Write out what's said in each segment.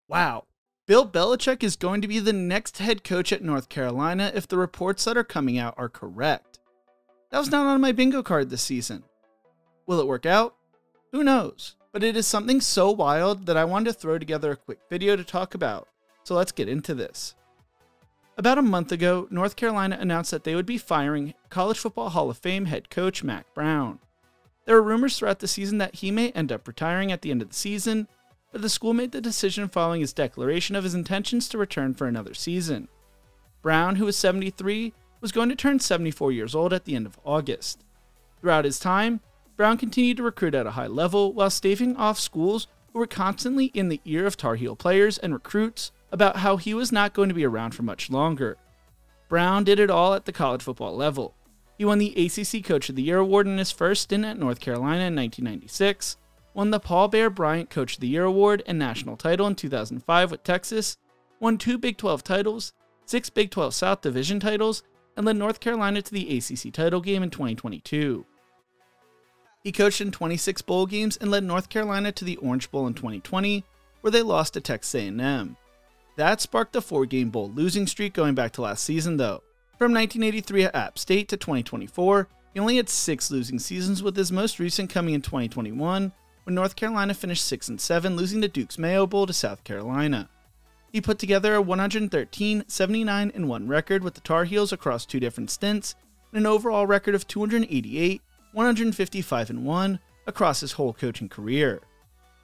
Wow, Bill Belichick is going to be the next head coach at North Carolina if the reports that are coming out are correct. That was not on my bingo card this season. Will it work out? Who knows? But it is something so wild that I wanted to throw together a quick video to talk about. So let's get into this. About a month ago, North Carolina announced that they would be firing College Football Hall of Fame head coach Mack Brown. There were rumors throughout the season that he may end up retiring at the end of the season, but the school made the decision following his declaration of his intentions to return for another season. Brown, who was 73, was going to turn 74 years old at the end of August. Throughout his time, Brown continued to recruit at a high level while staving off schools who were constantly in the ear of Tar Heel players and recruits about how he was not going to be around for much longer. Brown did it all at the college football level. He won the ACC Coach of the Year award in his first stint at North Carolina in 1996, won the Paul Bear Bryant Coach of the Year award and national title in 2005 with Texas, won 2 Big 12 titles, 6 Big 12 South Division titles, and led North Carolina to the ACC title game in 2022. He coached in 26 bowl games and led North Carolina to the Orange Bowl in 2020, where they lost to Texas A&M. That sparked a 4-game bowl losing streak going back to last season though. From 1983 at App State to 2024, he only had 6 losing seasons, with his most recent coming in 2021, when North Carolina finished 6-7, losing the Duke's Mayo Bowl to South Carolina. He put together a 113, 79-1 record with the Tar Heels across 2 different stints, and an overall record of 288, 155-1 across his whole coaching career.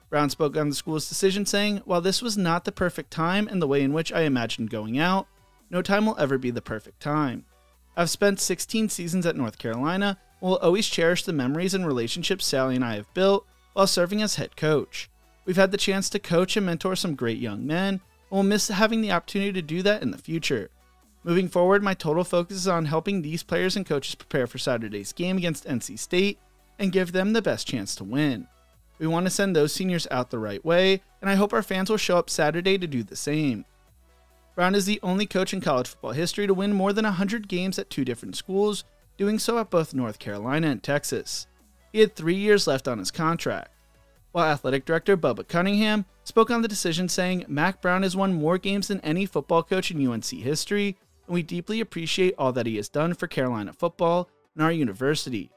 Brown spoke on the school's decision, saying, "While this was not the perfect time and the way in which I imagined going out, no time will ever be the perfect time. I've spent 16 seasons at North Carolina and will always cherish the memories and relationships Sally and I have built while serving as head coach. We've had the chance to coach and mentor some great young men, and we'll miss having the opportunity to do that in the future. Moving forward, my total focus is on helping these players and coaches prepare for Saturday's game against NC State and give them the best chance to win. We want to send those seniors out the right way, and I hope our fans will show up Saturday to do the same." Brown is the only coach in college football history to win more than 100 games at 2 different schools, doing so at both North Carolina and Texas. He had 3 years left on his contract. While athletic director Bubba Cunningham spoke on the decision, saying, "Mack Brown has won more games than any football coach in UNC history, and we deeply appreciate all that he has done for Carolina football and our university.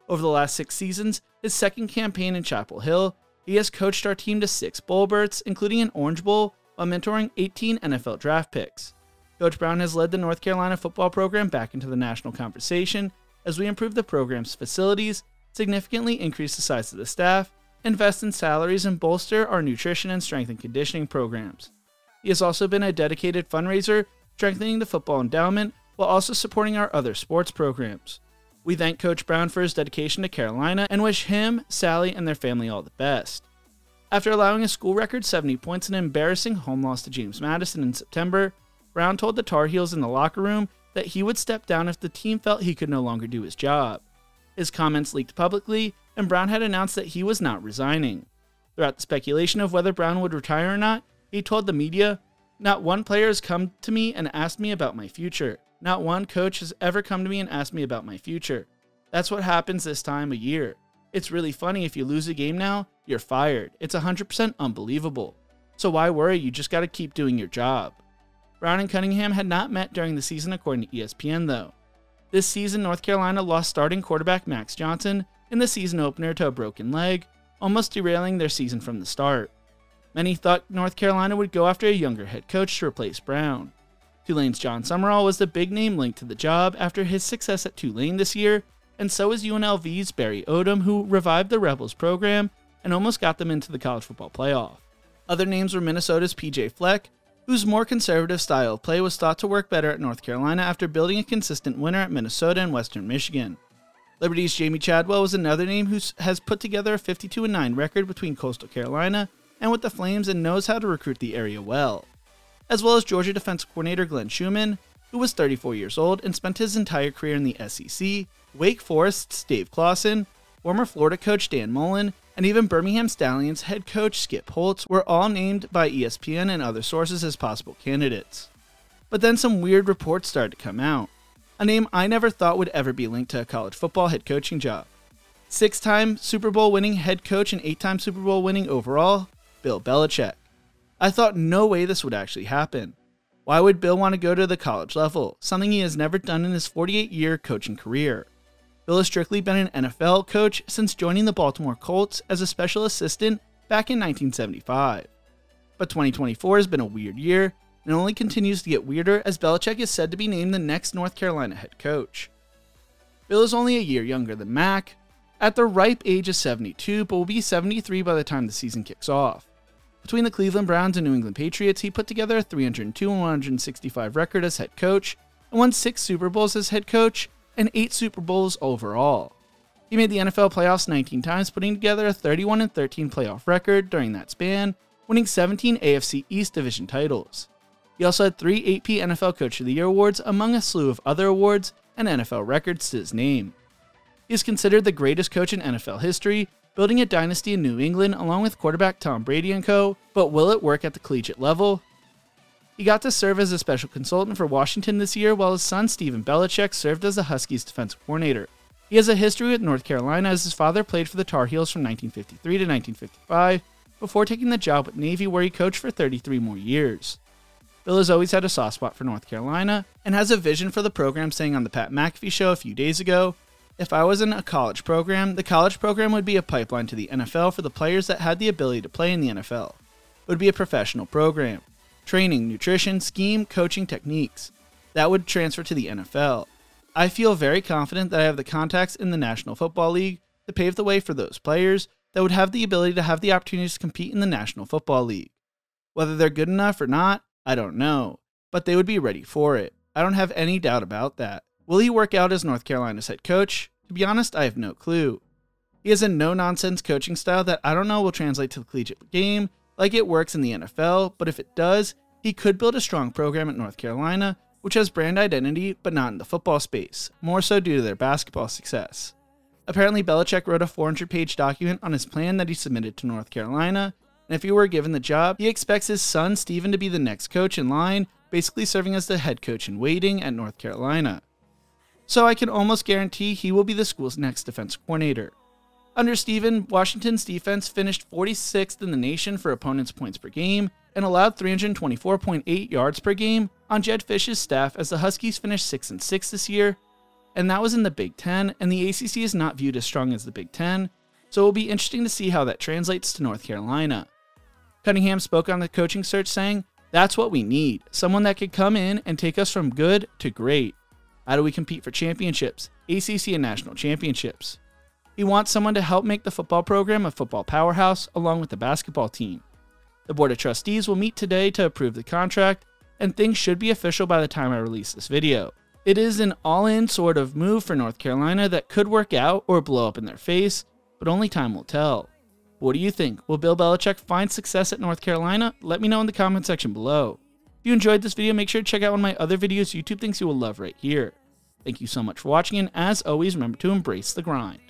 Over the last 6 seasons, his second campaign in Chapel Hill, he has coached our team to 6 bowl berths, including an Orange Bowl, while mentoring 18 NFL draft picks. Coach Brown has led the North Carolina football program back into the national conversation as we improve the program's facilities, significantly increase the size of the staff, invest in salaries, and bolster our nutrition and strength and conditioning programs. He has also been a dedicated fundraiser, strengthening the football endowment while also supporting our other sports programs. We thank Coach Brown for his dedication to Carolina and wish him, Sally, and their family all the best." After allowing a school record 70 points in an embarrassing home loss to James Madison in September, Brown told the Tar Heels in the locker room that he would step down if the team felt he could no longer do his job. His comments leaked publicly, and Brown had announced that he was not resigning. Throughout the speculation of whether Brown would retire or not, he told the media, "Not one player has come to me and asked me about my future. Not one coach has ever come to me and asked me about my future. That's what happens this time of year. It's really funny, if you lose a game now, you're fired. It's 100% unbelievable. So why worry? You just gotta keep doing your job." Brown and Cunningham had not met during the season, according to ESPN though. This season, North Carolina lost starting quarterback Max Johnson in the season opener to a broken leg, almost derailing their season from the start. Many thought North Carolina would go after a younger head coach to replace Brown. Tulane's John Summerall was the big name linked to the job after his success at Tulane this year, and so is UNLV's Barry Odom, who revived the Rebels program and almost got them into the college football playoff. Other names were Minnesota's PJ Fleck, whose more conservative style of play was thought to work better at North Carolina after building a consistent winner at Minnesota and Western Michigan. Liberty's Jamie Chadwell was another name who has put together a 52-9 record between Coastal Carolina and with the Flames and knows how to recruit the area well. As well as Georgia defensive coordinator Glenn Schumann, who was 34 years old and spent his entire career in the SEC, Wake Forest's Dave Clawson, former Florida coach Dan Mullen, and even Birmingham Stallions head coach Skip Holtz were all named by ESPN and other sources as possible candidates. But then some weird reports started to come out. A name I never thought would ever be linked to a college football head coaching job. 6-time Super Bowl winning head coach and 8-time Super Bowl winning overall, Bill Belichick. I thought no way this would actually happen. Why would Bill want to go to the college level, something he has never done in his 48-year coaching career? Bill has strictly been an NFL coach since joining the Baltimore Colts as a special assistant back in 1975. But 2024 has been a weird year, and only continues to get weirder as Belichick is said to be named the next North Carolina head coach. Bill is only a year younger than Mac, at the ripe age of 72, but will be 73 by the time the season kicks off. Between the Cleveland Browns and New England Patriots, he put together a 302-165 record as head coach, and won 6 Super Bowls as head coach, and 8 Super Bowls overall. He made the NFL playoffs 19 times, putting together a 31-13 playoff record during that span, winning 17 AFC East division titles. He also had 3 AP NFL Coach of the Year awards, among a slew of other awards and NFL records to his name. He is considered the greatest coach in NFL history, building a dynasty in New England along with quarterback Tom Brady and co., but will it work at the collegiate level? He got to serve as a special consultant for Washington this year, while his son Stephen Belicheck served as the Huskies defensive coordinator. He has a history with North Carolina as his father played for the Tar Heels from 1953 to 1955, before taking the job with Navy where he coached for 33 more years. Bill has always had a soft spot for North Carolina, and has a vision for the program, saying on the Pat McAfee show a few days ago, "If I was in a college program, the college program would be a pipeline to the NFL for the players that had the ability to play in the NFL. It would be a professional program. Training, nutrition, scheme, coaching techniques. That would transfer to the NFL. I feel very confident that I have the contacts in the National Football League to pave the way for those players that would have the ability to have the opportunities to compete in the National Football League. Whether they're good enough or not, I don't know, but they would be ready for it. I don't have any doubt about that. Will he work out as North Carolina's head coach? To be honest, I have no clue. He has a no-nonsense coaching style that I don't know will translate to the collegiate game like it works in the NFL, but if it does, he could build a strong program at North Carolina, which has brand identity, but not in the football space, more so due to their basketball success. Apparently, Belichick wrote a 400-page document on his plan that he submitted to North Carolina, and if he were given the job, he expects his son Stephen to be the next coach in line, basically serving as the head coach in waiting at North Carolina. So I can almost guarantee he will be the school's next defensive coordinator. Under Stephen, Washington's defense finished 46th in the nation for opponents' points per game and allowed 324.8 yards per game on Jed Fish's staff as the Huskies finished 6-6 this year, and that was in the Big Ten, and the ACC is not viewed as strong as the Big Ten, so it will be interesting to see how that translates to North Carolina. Cunningham spoke on the coaching search saying, "That's what we need, someone that could come in and take us from good to great. How do we compete for championships, ACC and national championships?" He wants someone to help make the football program a football powerhouse along with the basketball team. The Board of Trustees will meet today to approve the contract, and things should be official by the time I release this video. It is an all-in sort of move for North Carolina that could work out or blow up in their face, but only time will tell. What do you think? Will Bill Belichick find success at North Carolina? Let me know in the comment section below. If you enjoyed this video, make sure to check out one of my other videos YouTube thinks you will love right here. Thank you so much for watching, and as always, remember to embrace the grind.